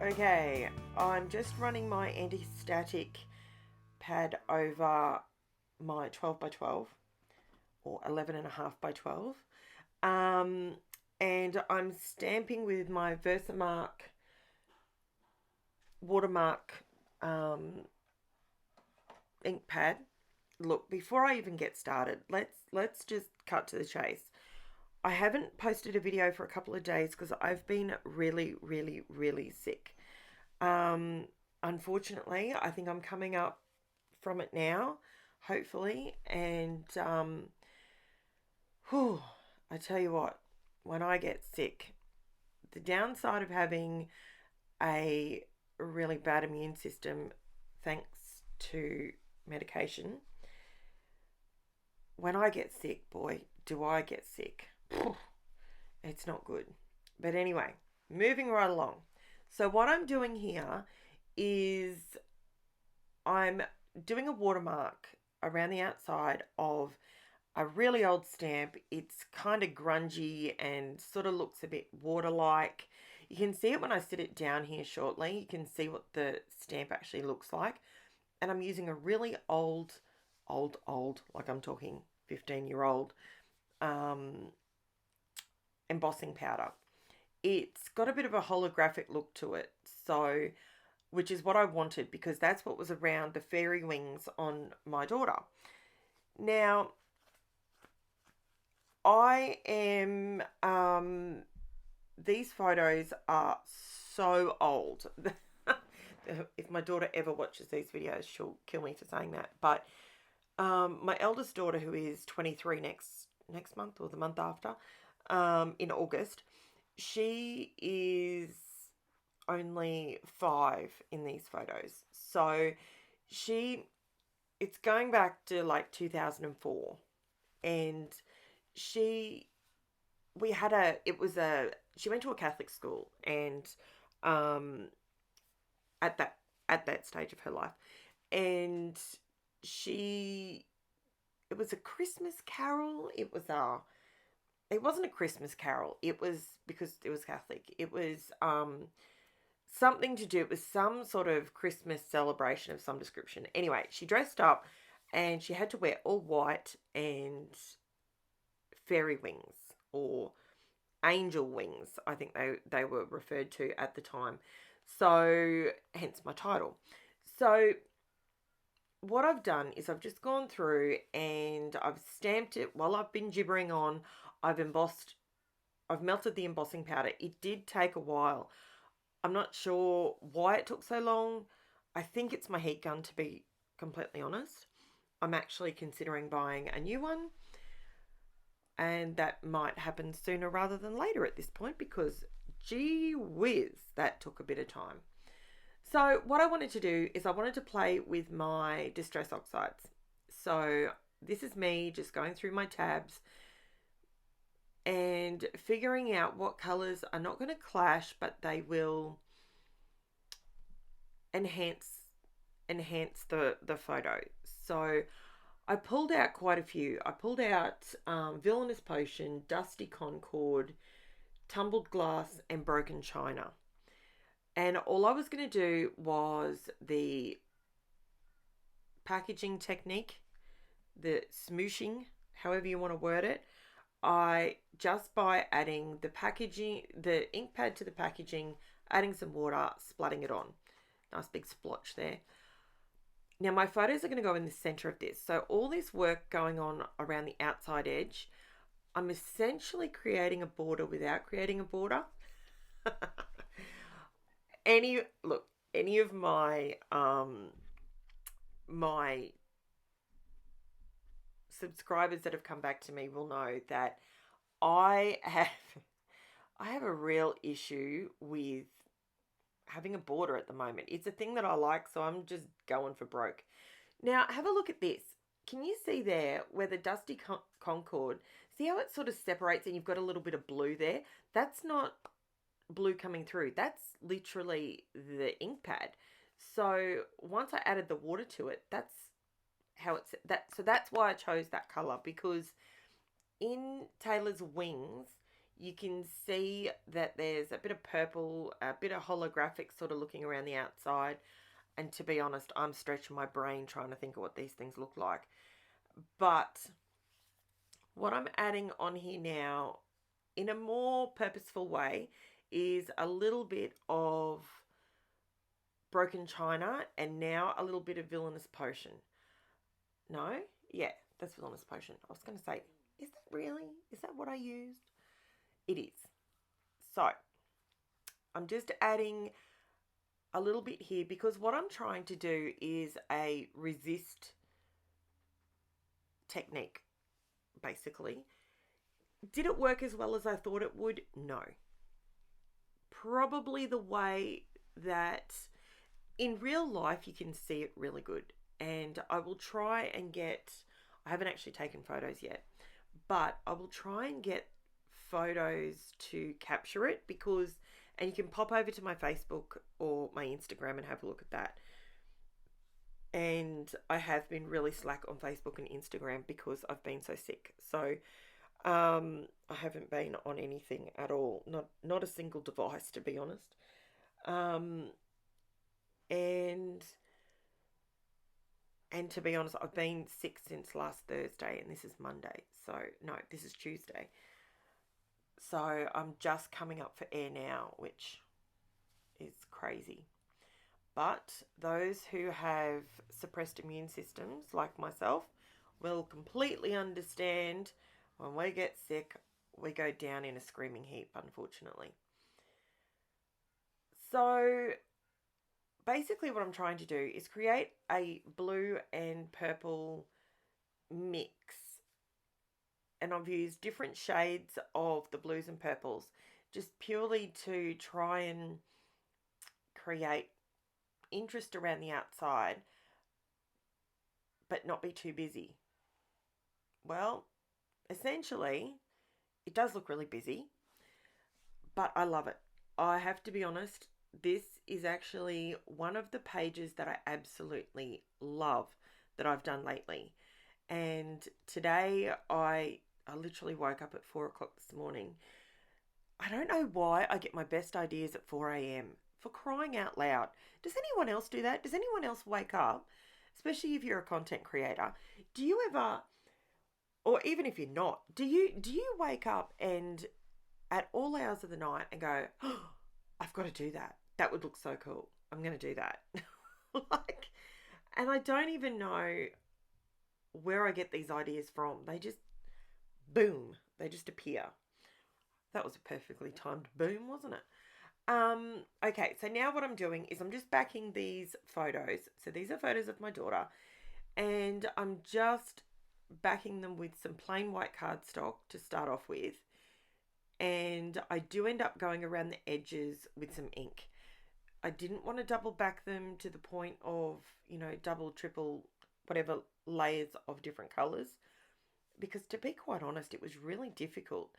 Okay, I'm just running my anti-static pad over my 12 by 12 or 11.5 by 12. Um, and I'm stamping with my Versamark watermark ink pad. Look, before I even get started, let's just cut to the chase. I haven't posted a video for a couple of days because I've been really sick. Um, Unfortunately, I think I'm coming up from it now, hopefully. And whew, I tell you what, when I get sick, the downside of having a really bad immune system, thanks to medication, when I get sick, boy, do I get sick. It's not good. But anyway, moving right along. So, what I'm doing here is I'm doing a watermark around the outside of a really old stamp. It's kind of grungy and sort of looks a bit water-like. You can see it when I sit it down here shortly. You can see what the stamp actually looks like. And I'm using a really old, like I'm talking 15-year-old embossing powder. It's got a bit of a holographic look to it, so which is what I wanted because that's what was around the fairy wings on my daughter. Now, I am these photos are so old. If my daughter ever watches these videos, she'll kill me for saying that. But my eldest daughter, who is 23 next month or the month after, in August, she is only 5 in these photos. So it's going back to like 2004. And she, we had she went to a Catholic school and um, at that stage of her life. And it was a Christmas carol. It wasn't a Christmas carol. It was because it was Catholic. It was something to do. It was some sort of Christmas celebration of some description. Anyway, she dressed up and she had to wear all white and fairy wings or angel wings, I think they were referred to at the time. So, hence my title. So, what I've done is I've just gone through and I've stamped it while I've been gibbering on. I've melted the embossing powder. It did take a while. I'm not sure why it took so long. I think it's my heat gun, to be completely honest. I'm actually considering buying a new one. And that might happen sooner rather than later at this point because, gee whiz, that took a bit of time. So what I wanted to do is I wanted to play with my Distress Oxides. So this is me just going through my tabs and figuring out what colours are not going to clash, but they will enhance the photo. So I pulled out quite a few. I pulled out Villainous Potion, Dusty Concord, Tumbled Glass, and Broken China. And all I was going to do was the packaging technique, the smooshing, however you want to word it. I just by adding the ink pad to the packaging, adding some water, splatting it on. Nice big splotch there. Now my photos are going to go in the center of this. So all this work going on around the outside edge, I'm essentially creating a border without creating a border. Any of my my subscribers that have come back to me will know that I have a real issue with having a border at the moment. It's a thing that I like, so I'm just going for broke. Now, have a look at this. Can you see there where the Dusty Concord, see how it sort of separates and you've got a little bit of blue there? That's not blue coming through. That's literally the ink pad. So once I added the water to it, that's how it's that. So that's why I chose that color, because in Taylor's wings You can see that there's a bit of purple, a bit of holographic sort of looking around the outside. And to be honest, I'm stretching my brain trying to think of what these things look like. But what I'm adding on here now in a more purposeful way is a little bit of broken china and now a little bit of Villainous Potion. No? Yeah, that's Villainous Potion. I was going to say, is that really? Is that what I used? It is. So, I'm just adding a little bit here because what I'm trying to do is a resist technique, basically. Did it work as well as I thought it would? No. Probably the way that in real life you can see it really good. And I will try and get, I haven't actually taken photos yet, but I will try and get photos to capture it because, and you can pop over to my Facebook or my Instagram and have a look at that. And I have been really slack on Facebook and Instagram because I've been so sick. So I haven't been on anything at all. Not a single device, to be honest. And to be honest, I've been sick since last Thursday, and this is Monday. So no, this is Tuesday. So I'm just coming up for air now, which is crazy. But those who have suppressed immune systems, like myself, will completely understand when we get sick, we go down in a screaming heap, unfortunately. So basically what I'm trying to do is create a blue and purple mix. And I've used different shades of the blues and purples just purely to try and create interest around the outside, but not be too busy. Well, essentially, it does look really busy, but I love it. I have to be honest, this is actually one of the pages that I absolutely love that I've done lately. And today I literally woke up at 4 o'clock this morning. I don't know why I get my best ideas at 4 a.m. For crying out loud. Does anyone else do that? Does anyone else wake up, especially if you're a content creator? Do you ever, or even if you're not, do you wake up and at all hours of the night and go, oh, I've got to do that. That would look so cool. I'm going to do that. Like, and I don't even know where I get these ideas from. They just, boom, they just appear. That was a perfectly timed boom, wasn't it? Okay, so now what I'm doing is I'm just backing these photos. So these are photos of my daughter, and I'm just backing them with some plain white cardstock to start off with. And I do end up going around the edges with some ink. I didn't want to double back them to the point of, double, triple, whatever layers of different colours. Because to be quite honest, it was really difficult.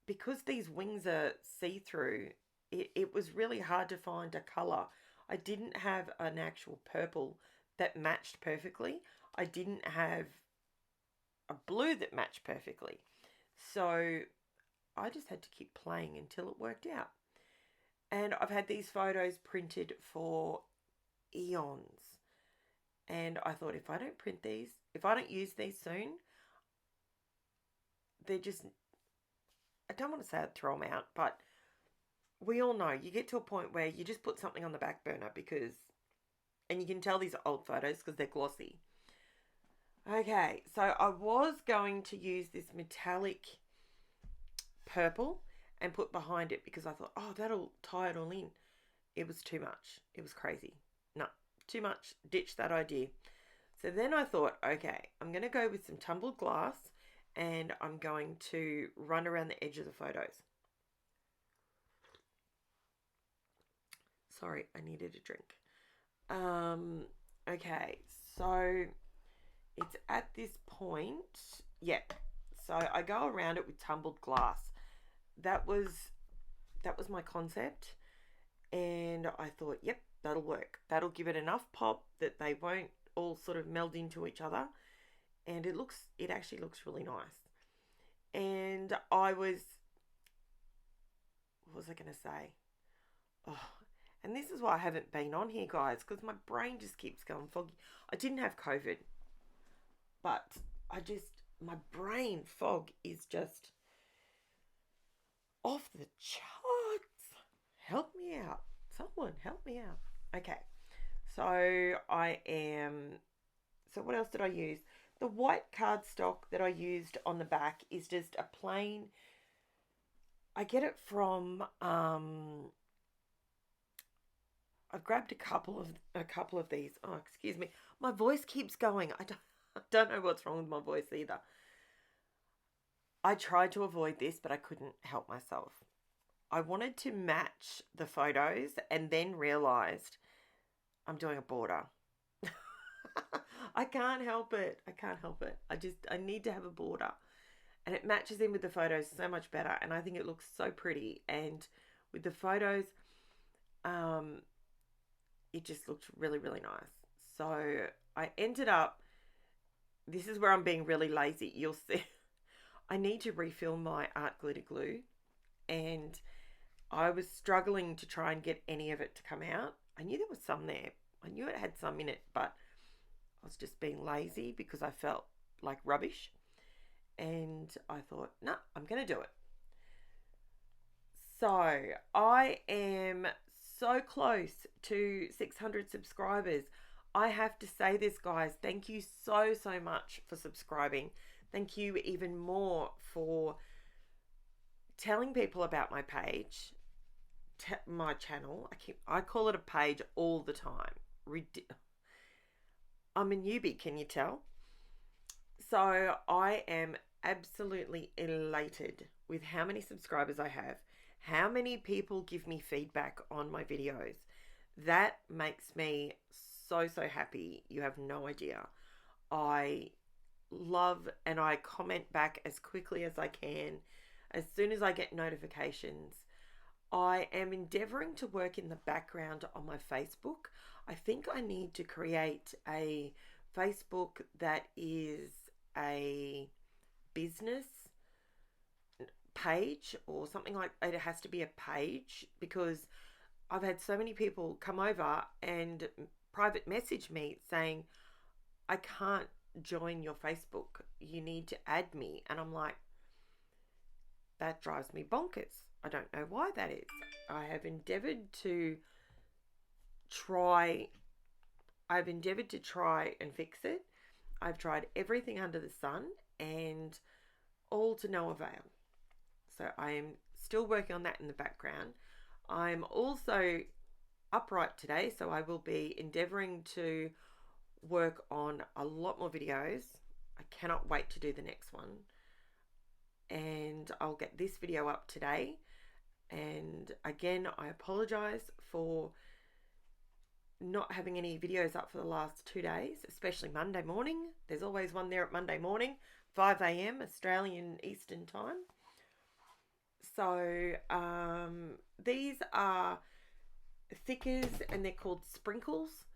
Because these wings are see-through, it was really hard to find a colour. I didn't have an actual purple that matched perfectly. I didn't have a blue that matched perfectly. So I just had to keep playing until it worked out. And I've had these photos printed for eons. And I thought, if I don't print these, if I don't use these soon, they're just, I don't want to say I'd throw them out, but we all know you get to a point where you just put something on the back burner because, and you can tell these are old photos because they're glossy. Okay, so I was going to use this metallic purple and put behind it because I thought, oh, that'll tie it all in. It was too much. It was crazy. No, too much. Ditch that idea. So then I thought, okay, I'm going to go with some tumbled glass and I'm going to run around the edge of the photos. Sorry, I needed a drink. Okay, so it's at this point, yeah. So I go around it with tumbled glass. That was my concept, and I thought, yep, that'll work. That'll give it enough pop that they won't all sort of meld into each other, and it actually looks really nice. And I was what was I going to say? Oh, and this is why I haven't been on here, guys, because my brain just keeps going foggy. I didn't have COVID, but my brain fog is just off the charts. Help me out. Someone help me out. Okay. So what else did I use? The white cardstock that I used on the back is just a plain, I get it from, I've grabbed a couple of these. Oh, excuse me. My voice keeps going. I don't know what's wrong with my voice either. I tried to avoid this, but I couldn't help myself. I wanted to match the photos and then realized I'm doing a border. I can't help it. I need to have a border. And it matches in with the photos so much better. And I think it looks so pretty. And with the photos, it just looked really, really nice. So I ended up, this is where I'm being really lazy. You'll see. I need to refill my art glitter glue. And I was struggling to try and get any of it to come out. I knew there was some there. I knew it had some in it, but I was just being lazy because I felt like rubbish. And I thought, no, I'm going to do it. So I am so close to 600 subscribers. I have to say this, guys. Thank you so, so much for subscribing. Thank you even more for telling people about my page, my channel. I call it a page all the time. I'm a newbie, can you tell? So I am absolutely elated with how many subscribers I have, how many people give me feedback on my videos. That makes me so, so happy. You have no idea. I love and I comment back as quickly as I can. As soon as I get notifications, I am endeavoring to work in the background on my Facebook. I think I need to create a Facebook that is a business page or something like it. Has to be a page because I've had so many people come over and private message me saying, I can't join your Facebook. You need to add me. And I'm like, that drives me bonkers. I don't know why that is. I have endeavored to try and fix it. I've tried everything under the sun and all to no avail. So I am still working on that in the background. I'm also upright today, so I will be endeavoring to work on a lot more videos. I cannot wait to do the next one. And I'll get this video up today. And again, I apologize for not having any videos up for the last 2 days, especially Monday morning. There's always one there at Monday morning, 5 a.m. Australian Eastern Time. So these are thickers and they're called sprinkles.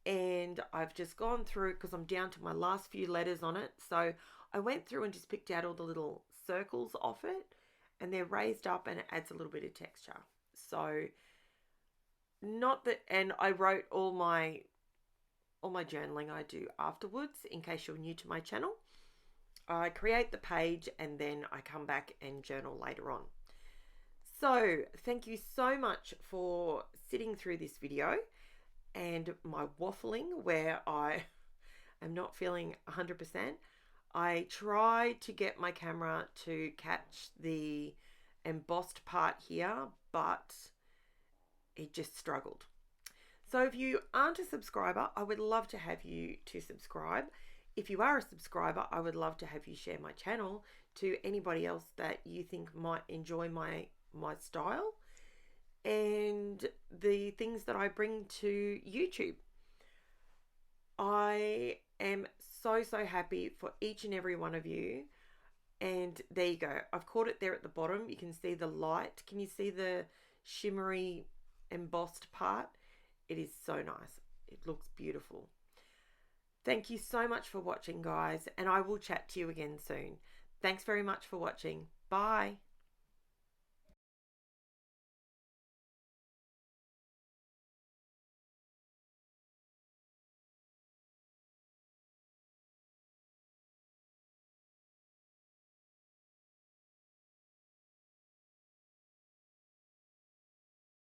And I've just gone through because I'm down to my last few letters on it. So I went through and just picked out all the little circles off it. And they're raised up and it adds a little bit of texture. So not that, and I wrote all my journaling I do afterwards in case you're new to my channel. I create the page and then I come back and journal later on. So thank you so much for sitting through this video and my waffling where I am not feeling 100%. I tried to get my camera to catch the embossed part here, but it just struggled. So if you aren't a subscriber, I would love to have you to subscribe. If you are a subscriber, I would love to have you share my channel to anybody else that you think might enjoy my style and the things that I bring to YouTube. I am so, so happy for each and every one of you. And there you go. I've caught it there at the bottom. You can see the light. Can you see the shimmery embossed part? It is so nice. It looks beautiful. Thank you so much for watching, guys. And I will chat to you again soon. Thanks very much for watching. Bye.